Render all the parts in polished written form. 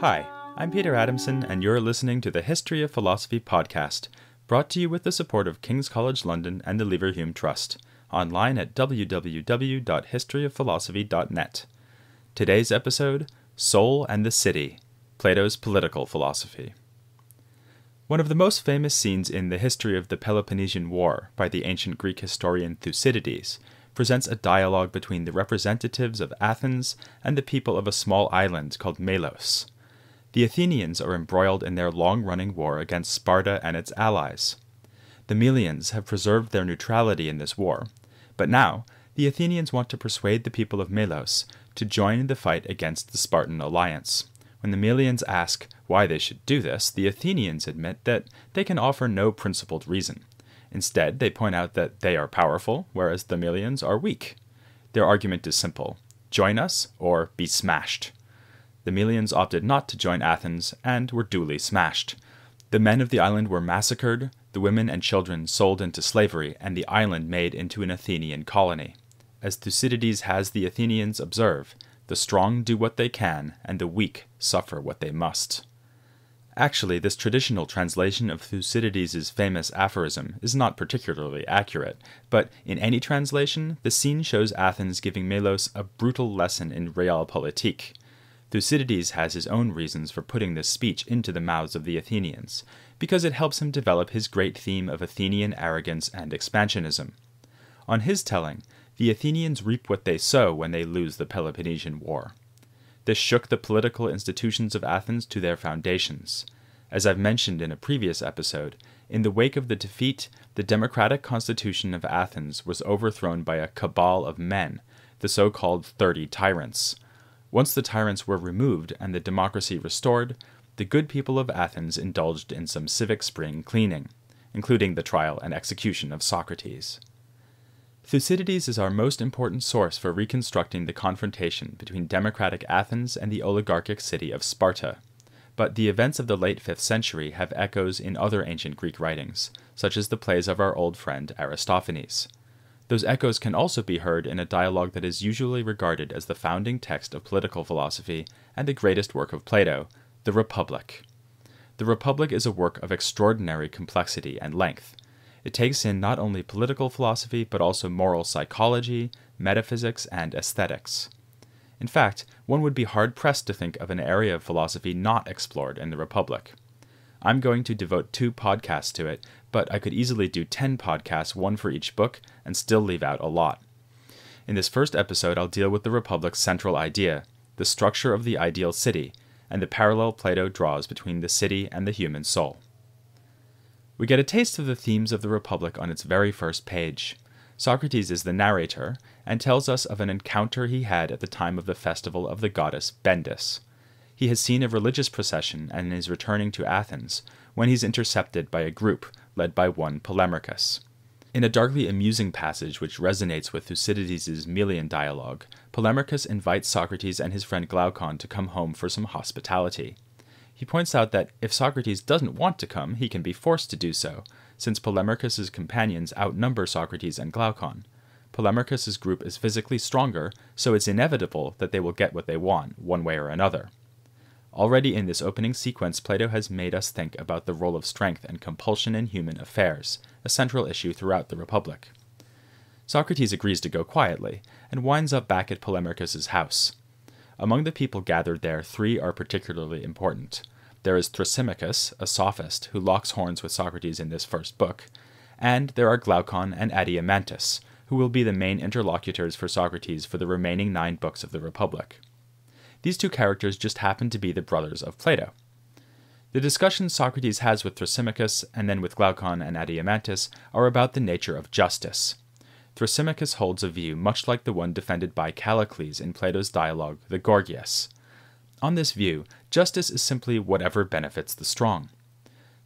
Hi, I'm Peter Adamson, and you're listening to the History of Philosophy podcast, brought to you with the support of King's College London and the Leverhulme Trust, online at www.historyofphilosophy.net. Today's episode, Soul and the City, Plato's Political Philosophy. One of the most famous scenes in the history of the Peloponnesian War by the ancient Greek historian Thucydides presents a dialogue between the representatives of Athens and the people of a small island called Melos. The Athenians are embroiled in their long-running war against Sparta and its allies. The Melians have preserved their neutrality in this war, but now the Athenians want to persuade the people of Melos to join the fight against the Spartan alliance. When the Melians ask why they should do this, the Athenians admit that they can offer no principled reason. Instead, they point out that they are powerful, whereas the Melians are weak. Their argument is simple: join us or be smashed. The Melians opted not to join Athens and were duly smashed. The men of the island were massacred, the women and children sold into slavery, and the island made into an Athenian colony. As Thucydides has the Athenians observe, the strong do what they can, and the weak suffer what they must. Actually, this traditional translation of Thucydides' famous aphorism is not particularly accurate, but in any translation, the scene shows Athens giving Melos a brutal lesson in realpolitik. Thucydides has his own reasons for putting this speech into the mouths of the Athenians, because it helps him develop his great theme of Athenian arrogance and expansionism. On his telling, the Athenians reap what they sow when they lose the Peloponnesian War. This shook the political institutions of Athens to their foundations. As I've mentioned in a previous episode, in the wake of the defeat, the democratic constitution of Athens was overthrown by a cabal of men, the so-called 30 tyrants. Once the tyrants were removed and the democracy restored, the good people of Athens indulged in some civic spring cleaning, including the trial and execution of Socrates. Thucydides is our most important source for reconstructing the confrontation between democratic Athens and the oligarchic city of Sparta, but the events of the late 5th century have echoes in other ancient Greek writings, such as the plays of our old friend Aristophanes. Those echoes can also be heard in a dialogue that is usually regarded as the founding text of political philosophy and the greatest work of Plato, the Republic. The Republic is a work of extraordinary complexity and length. It takes in not only political philosophy, but also moral psychology, metaphysics, and aesthetics. In fact, one would be hard-pressed to think of an area of philosophy not explored in the Republic. I'm going to devote 2 podcasts to it, but I could easily do 10 podcasts, one for each book, and still leave out a lot. In this first episode, I'll deal with the Republic's central idea, the structure of the ideal city, and the parallel Plato draws between the city and the human soul. We get a taste of the themes of the Republic on its very first page. Socrates is the narrator, and tells us of an encounter he had at the time of the festival of the goddess Bendis. He has seen a religious procession and is returning to Athens, when he's intercepted by a group led by one Polemarchus. In a darkly amusing passage which resonates with Thucydides' Melian dialogue, Polemarchus invites Socrates and his friend Glaucon to come home for some hospitality. He points out that if Socrates doesn't want to come, he can be forced to do so, since Polemarchus' companions outnumber Socrates and Glaucon. Polemarchus' group is physically stronger, so it's inevitable that they will get what they want, one way or another. Already in this opening sequence, Plato has made us think about the role of strength and compulsion in human affairs, a central issue throughout the Republic. Socrates agrees to go quietly, and winds up back at Polemarchus' house. Among the people gathered there, 3 are particularly important. There is Thrasymachus, a sophist, who locks horns with Socrates in this first book, and there are Glaucon and Adeimantus, who will be the main interlocutors for Socrates for the remaining 9 books of the Republic. These 2 characters just happen to be the brothers of Plato. The discussions Socrates has with Thrasymachus and then with Glaucon and Adeimantus are about the nature of justice. Thrasymachus holds a view much like the one defended by Callicles in Plato's dialogue, the Gorgias. On this view, justice is simply whatever benefits the strong.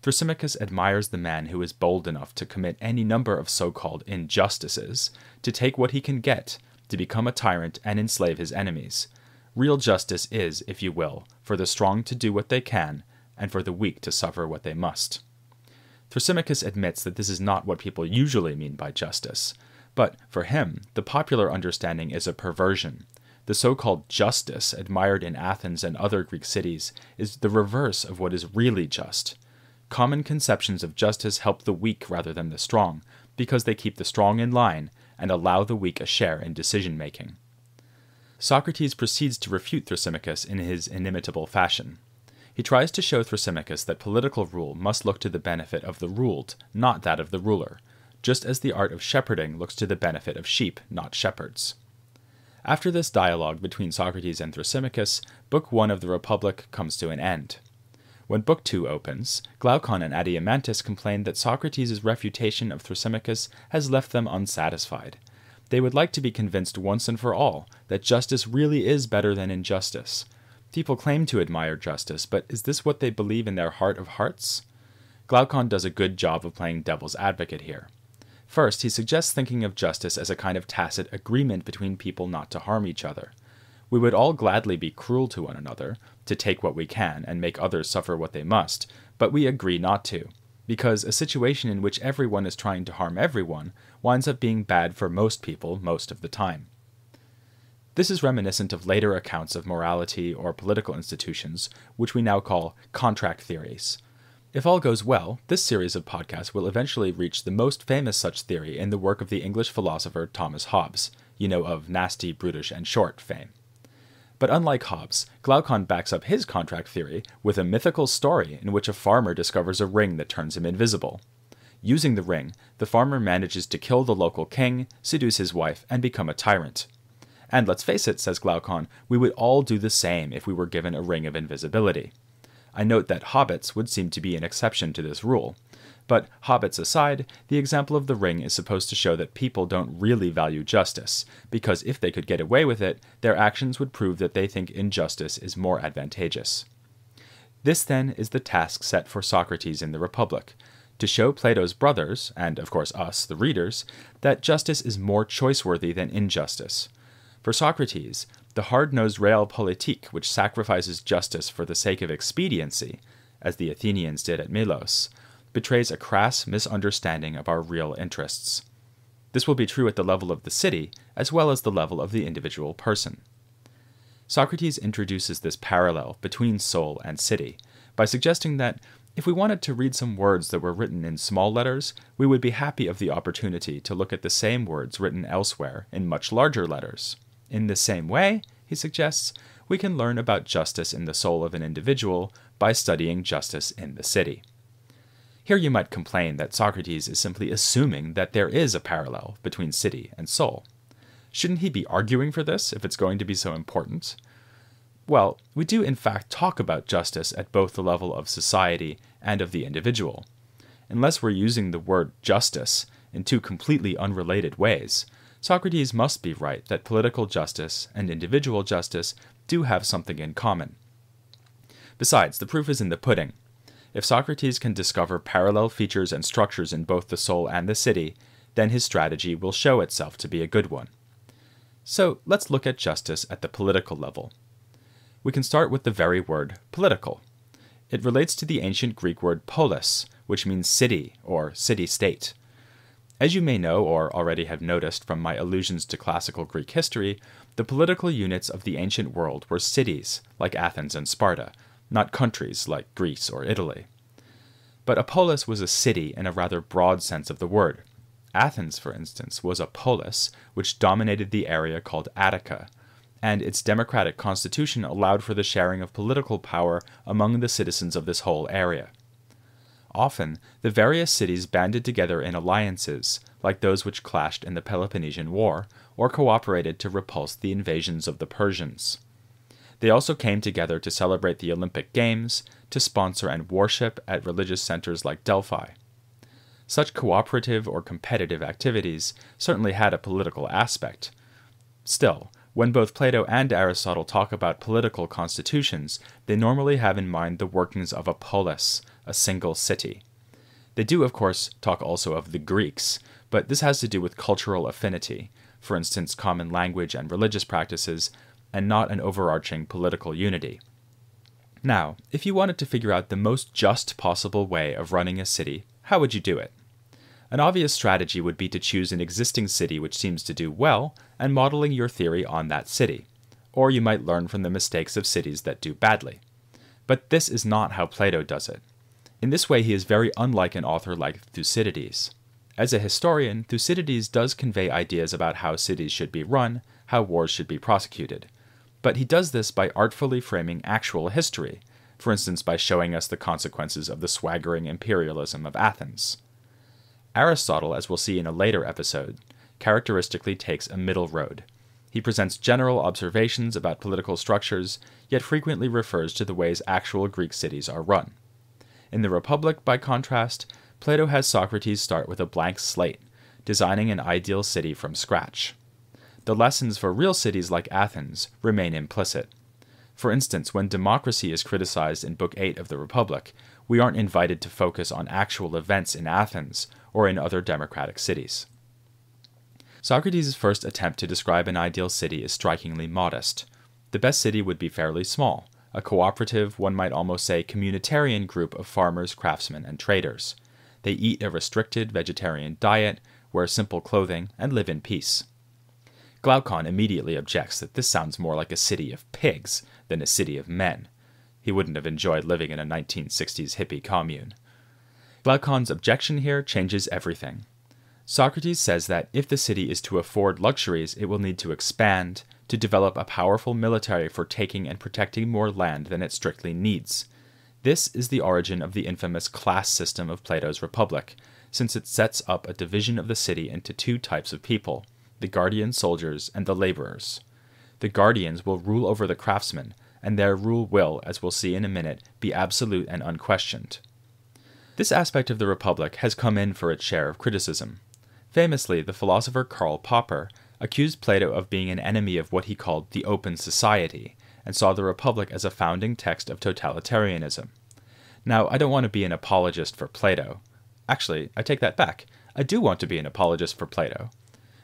Thrasymachus admires the man who is bold enough to commit any number of so-called injustices, to take what he can get, to become a tyrant and enslave his enemies. Real justice is, if you will, for the strong to do what they can, and for the weak to suffer what they must. Thrasymachus admits that this is not what people usually mean by justice, but for him, the popular understanding is a perversion. The so-called justice admired in Athens and other Greek cities is the reverse of what is really just. Common conceptions of justice help the weak rather than the strong, because they keep the strong in line and allow the weak a share in decision-making. Socrates proceeds to refute Thrasymachus in his inimitable fashion. He tries to show Thrasymachus that political rule must look to the benefit of the ruled, not that of the ruler, just as the art of shepherding looks to the benefit of sheep, not shepherds. After this dialogue between Socrates and Thrasymachus, Book 1 of the Republic comes to an end. When Book 2 opens, Glaucon and Adeimantus complain that Socrates' refutation of Thrasymachus has left them unsatisfied. They would like to be convinced once and for all that justice really is better than injustice. People claim to admire justice, but is this what they believe in their heart of hearts? Glaucon does a good job of playing devil's advocate here. First, he suggests thinking of justice as a kind of tacit agreement between people not to harm each other. We would all gladly be cruel to one another, to take what we can and make others suffer what they must, but we agree not to, because a situation in which everyone is trying to harm everyone winds up being bad for most people most of the time. This is reminiscent of later accounts of morality or political institutions, which we now call contract theories. If all goes well, this series of podcasts will eventually reach the most famous such theory in the work of the English philosopher Thomas Hobbes, of nasty, brutish, and short fame. But unlike Hobbes, Glaucon backs up his contract theory with a mythical story in which a farmer discovers a ring that turns him invisible. Using the ring, the farmer manages to kill the local king, seduce his wife, and become a tyrant. And let's face it, says Glaucon, we would all do the same if we were given a ring of invisibility. I note that hobbits would seem to be an exception to this rule. But hobbits aside, the example of the ring is supposed to show that people don't really value justice, because if they could get away with it, their actions would prove that they think injustice is more advantageous. This, then, is the task set for Socrates in the Republic, to show Plato's brothers, and of course us, the readers, that justice is more choice-worthy than injustice. For Socrates, the hard-nosed realpolitik which sacrifices justice for the sake of expediency, as the Athenians did at Milos, betrays a crass misunderstanding of our real interests. This will be true at the level of the city, as well as the level of the individual person. Socrates introduces this parallel between soul and city by suggesting that if we wanted to read some words that were written in small letters, we would be happy of the opportunity to look at the same words written elsewhere in much larger letters. In the same way, he suggests, we can learn about justice in the soul of an individual by studying justice in the city. Here you might complain that Socrates is simply assuming that there is a parallel between city and soul. Shouldn't he be arguing for this if it's going to be so important? Well, we do in fact talk about justice at both the level of society and of the individual. Unless we're using the word justice in two completely unrelated ways, Socrates must be right that political justice and individual justice do have something in common. Besides, the proof is in the pudding. If Socrates can discover parallel features and structures in both the soul and the city, then his strategy will show itself to be a good one. So let's look at justice at the political level. We can start with the very word political. It relates to the ancient Greek word polis, which means city or city-state. As you may know or already have noticed from my allusions to classical Greek history, the political units of the ancient world were cities, like Athens and Sparta, not countries like Greece or Italy. But a polis was a city in a rather broad sense of the word. Athens, for instance, was a polis which dominated the area called Attica, and its democratic constitution allowed for the sharing of political power among the citizens of this whole area. Often, the various cities banded together in alliances, like those which clashed in the Peloponnesian War, or cooperated to repulse the invasions of the Persians. They also came together to celebrate the Olympic Games, to sponsor and worship at religious centers like Delphi. Such cooperative or competitive activities certainly had a political aspect. Still, when both Plato and Aristotle talk about political constitutions, they normally have in mind the workings of a polis, a single city. They do, of course, talk also of the Greeks, but this has to do with cultural affinity, for instance, common language and religious practices, and not an overarching political unity. Now, if you wanted to figure out the most just possible way of running a city, how would you do it? An obvious strategy would be to choose an existing city which seems to do well, and modeling your theory on that city. or you might learn from the mistakes of cities that do badly. But this is not how Plato does it. In this way, he is very unlike an author like Thucydides. As a historian, Thucydides does convey ideas about how cities should be run, how wars should be prosecuted. But he does this by artfully framing actual history, for instance by showing us the consequences of the swaggering imperialism of Athens. Aristotle, as we'll see in a later episode, characteristically takes a middle road. He presents general observations about political structures, yet frequently refers to the ways actual Greek cities are run. In the Republic, by contrast, Plato has Socrates start with a blank slate, designing an ideal city from scratch. The lessons for real cities like Athens remain implicit. For instance, when democracy is criticized in Book 8 of the Republic, we aren't invited to focus on actual events in Athens or in other democratic cities. Socrates' first attempt to describe an ideal city is strikingly modest. The best city would be fairly small, a cooperative, one might almost say communitarian group of farmers, craftsmen, and traders. They eat a restricted vegetarian diet, wear simple clothing, and live in peace. Glaucon immediately objects that this sounds more like a city of pigs than a city of men. He wouldn't have enjoyed living in a 1960s hippie commune. Glaucon's objection here changes everything. Socrates says that if the city is to afford luxuries, it will need to expand, to develop a powerful military for taking and protecting more land than it strictly needs. This is the origin of the infamous class system of Plato's Republic, since it sets up a division of the city into two types of people, the guardian soldiers and the laborers. The guardians will rule over the craftsmen, and their rule will, as we'll see in a minute, be absolute and unquestioned. This aspect of the Republic has come in for its share of criticism. Famously, the philosopher Karl Popper accused Plato of being an enemy of what he called the open society, and saw the Republic as a founding text of totalitarianism. Now, I don't want to be an apologist for Plato. Actually, I take that back. I do want to be an apologist for Plato.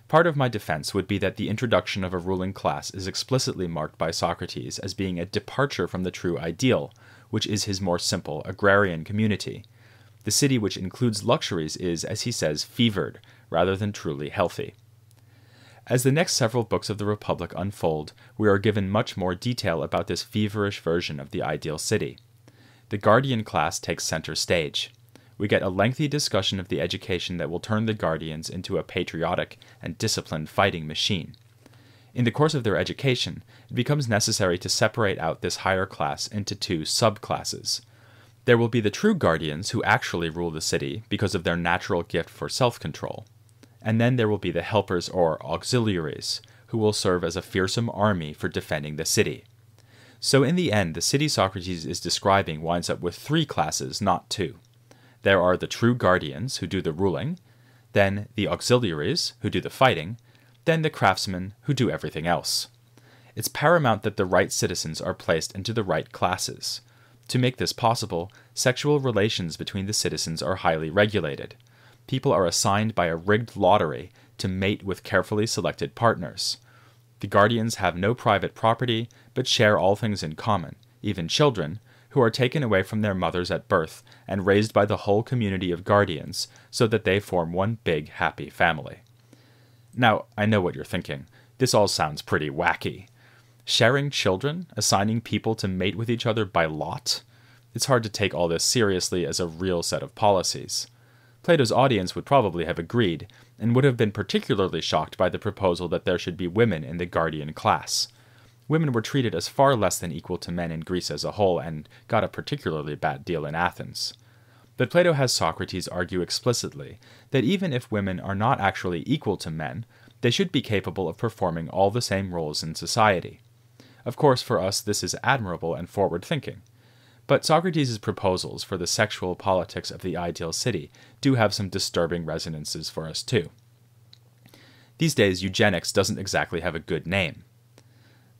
Part of my defense would be that the introduction of a ruling class is explicitly marked by Socrates as being a departure from the true ideal, which is his more simple agrarian community. The city which includes luxuries is, as he says, fevered, rather than truly healthy. As the next several books of the Republic unfold, we are given much more detail about this feverish version of the ideal city. The guardian class takes center stage. We get a lengthy discussion of the education that will turn the guardians into a patriotic and disciplined fighting machine. In the course of their education, it becomes necessary to separate out this higher class into two subclasses. There will be the true guardians who actually rule the city because of their natural gift for self-control. And then there will be the helpers or auxiliaries, who will serve as a fearsome army for defending the city. So in the end, the city Socrates is describing winds up with three classes, not two. There are the true guardians, who do the ruling, then the auxiliaries, who do the fighting, then the craftsmen, who do everything else. It's paramount that the right citizens are placed into the right classes. To make this possible, sexual relations between the citizens are highly regulated. People are assigned by a rigged lottery to mate with carefully selected partners. The guardians have no private property, but share all things in common, even children, who are taken away from their mothers at birth and raised by the whole community of guardians, so that they form one big, happy family. Now, I know what you're thinking. This all sounds pretty wacky. Sharing children? Assigning people to mate with each other by lot? It's hard to take all this seriously as a real set of policies. Plato's audience would probably have agreed, and would have been particularly shocked by the proposal that there should be women in the guardian class. Women were treated as far less than equal to men in Greece as a whole, and got a particularly bad deal in Athens. But Plato has Socrates argue explicitly that even if women are not actually equal to men, they should be capable of performing all the same roles in society. Of course, for us this is admirable and forward-thinking. But Socrates' proposals for the sexual politics of the ideal city do have some disturbing resonances for us too. These days, eugenics doesn't exactly have a good name.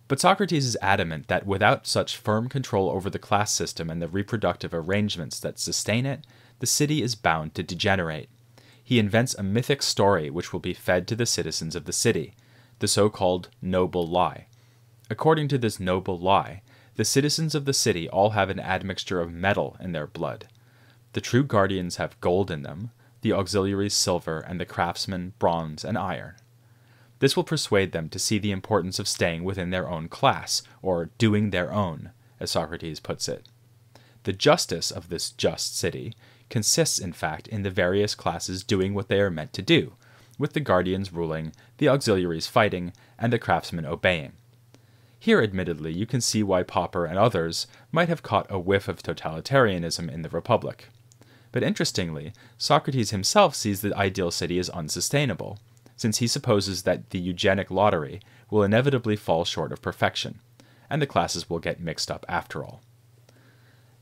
But Socrates is adamant that without such firm control over the class system and the reproductive arrangements that sustain it, the city is bound to degenerate. He invents a mythic story which will be fed to the citizens of the city, the so-called noble lie. According to this noble lie, the citizens of the city all have an admixture of metal in their blood. The true guardians have gold in them, the auxiliaries silver, and the craftsmen bronze and iron. This will persuade them to see the importance of staying within their own class, or doing their own, as Socrates puts it. The justice of this just city consists, in fact, in the various classes doing what they are meant to do, with the guardians ruling, the auxiliaries fighting, and the craftsmen obeying. Here, admittedly, you can see why Popper and others might have caught a whiff of totalitarianism in the Republic. But interestingly, Socrates himself sees the ideal city as unsustainable, since he supposes that the eugenic lottery will inevitably fall short of perfection, and the classes will get mixed up after all.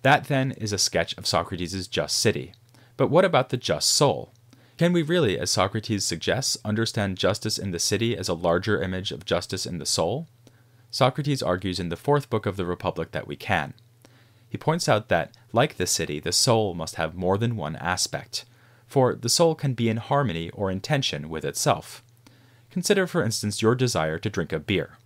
That, then, is a sketch of Socrates' just city. But what about the just soul? Can we really, as Socrates suggests, understand justice in the city as a larger image of justice in the soul? Socrates argues in the 4th book of the Republic that we can. He points out that, like the city, the soul must have more than one aspect, for the soul can be in harmony or in tension with itself. Consider, for instance, your desire to drink a beer.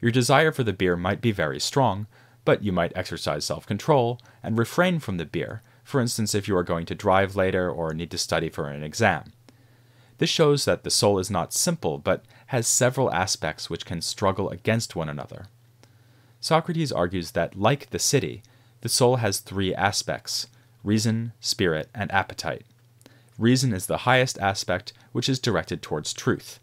Your desire for the beer might be very strong, but you might exercise self-control and refrain from the beer, for instance if you are going to drive later or need to study for an exam. This shows that the soul is not simple, but has several aspects which can struggle against one another. Socrates argues that, like the city, the soul has 3 aspects: reason, spirit, and appetite. Reason is the highest aspect, which is directed towards truth.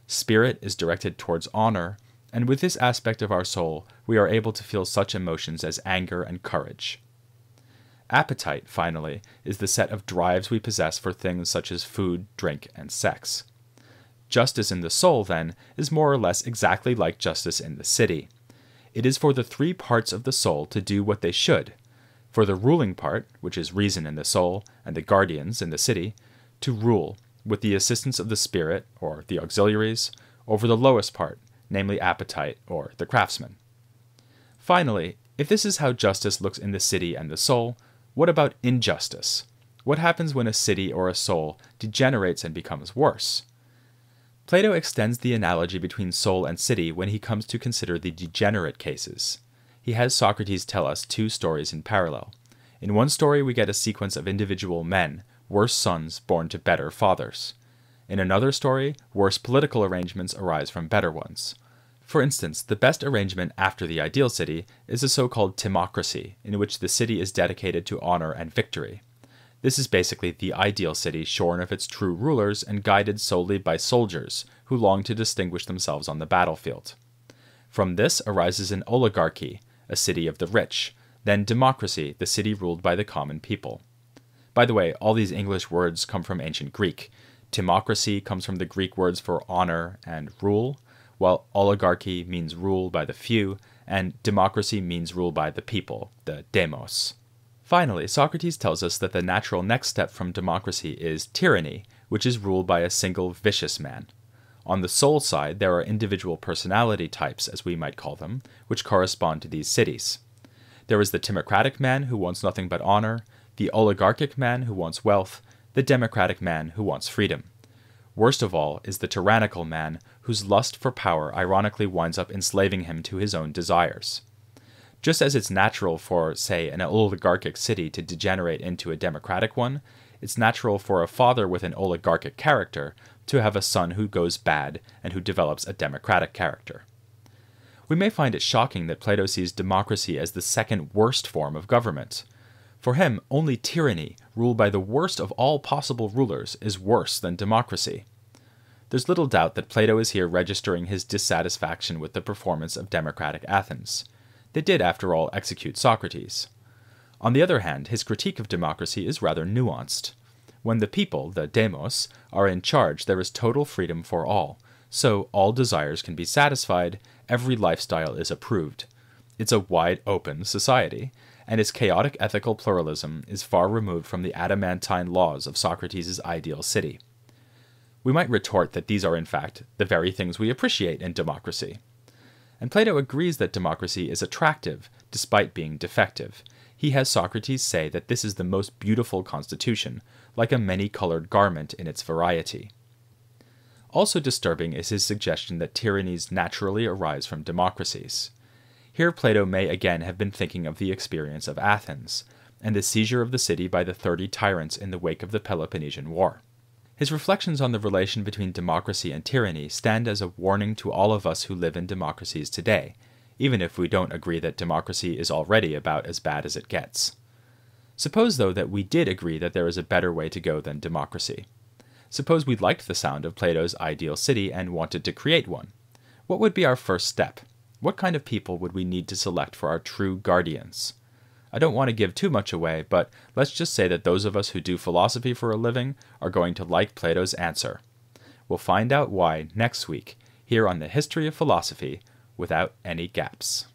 Spirit is directed towards honor, and with this aspect of our soul, we are able to feel such emotions as anger and courage. Appetite, finally, is the set of drives we possess for things such as food, drink, and sex. Justice in the soul, then, is more or less exactly like justice in the city. It is for the 3 parts of the soul to do what they should: for the ruling part, which is reason in the soul, and the guardians in the city, to rule, with the assistance of the spirit, or the auxiliaries, over the lowest part, namely appetite, or the craftsman. Finally, if this is how justice looks in the city and the soul, what about injustice? What happens when a city or a soul degenerates and becomes worse? Plato extends the analogy between soul and city when he comes to consider the degenerate cases. He has Socrates tell us 2 stories in parallel. In one story we get a sequence of individual men, worse sons born to better fathers. In another story, worse political arrangements arise from better ones. For instance, the best arrangement after the ideal city is a so-called timocracy, in which the city is dedicated to honor and victory. This is basically the ideal city shorn of its true rulers and guided solely by soldiers who long to distinguish themselves on the battlefield. From this arises an oligarchy, a city of the rich, then democracy, the city ruled by the common people. By the way, all these English words come from ancient Greek. Timocracy comes from the Greek words for honor and rule, while oligarchy means rule by the few, and democracy means rule by the people, the demos. Finally, Socrates tells us that the natural next step from democracy is tyranny, which is ruled by a single vicious man. On the soul side, there are individual personality types, as we might call them, which correspond to these cities. There is the timocratic man who wants nothing but honor, the oligarchic man who wants wealth, the democratic man who wants freedom. Worst of all is the tyrannical man whose lust for power ironically winds up enslaving him to his own desires. Just as it's natural for, say, an oligarchic city to degenerate into a democratic one, it's natural for a father with an oligarchic character to have a son who goes bad and who develops a democratic character. We may find it shocking that Plato sees democracy as the second worst form of government. For him, only tyranny, ruled by the worst of all possible rulers, is worse than democracy. There's little doubt that Plato is here registering his dissatisfaction with the performance of democratic Athens. They did, after all, execute Socrates. On the other hand, his critique of democracy is rather nuanced. When the people, the demos, are in charge, there is total freedom for all, so all desires can be satisfied, every lifestyle is approved. It's a wide-open society, and its chaotic ethical pluralism is far removed from the adamantine laws of Socrates' ideal city. We might retort that these are, in fact, the very things we appreciate in democracy. And Plato agrees that democracy is attractive, despite being defective. He has Socrates say that this is the most beautiful constitution, like a many-colored garment in its variety. Also disturbing is his suggestion that tyrannies naturally arise from democracies. Here Plato may again have been thinking of the experience of Athens, and the seizure of the city by the 30 tyrants in the wake of the Peloponnesian War. His reflections on the relation between democracy and tyranny stand as a warning to all of us who live in democracies today, even if we don't agree that democracy is already about as bad as it gets. Suppose, though, that we did agree that there is a better way to go than democracy. Suppose we liked the sound of Plato's ideal city and wanted to create one. What would be our first step? What kind of people would we need to select for our true guardians? I don't want to give too much away, but let's just say that those of us who do philosophy for a living are going to like Plato's answer. We'll find out why next week, here on the History of Philosophy, without any gaps.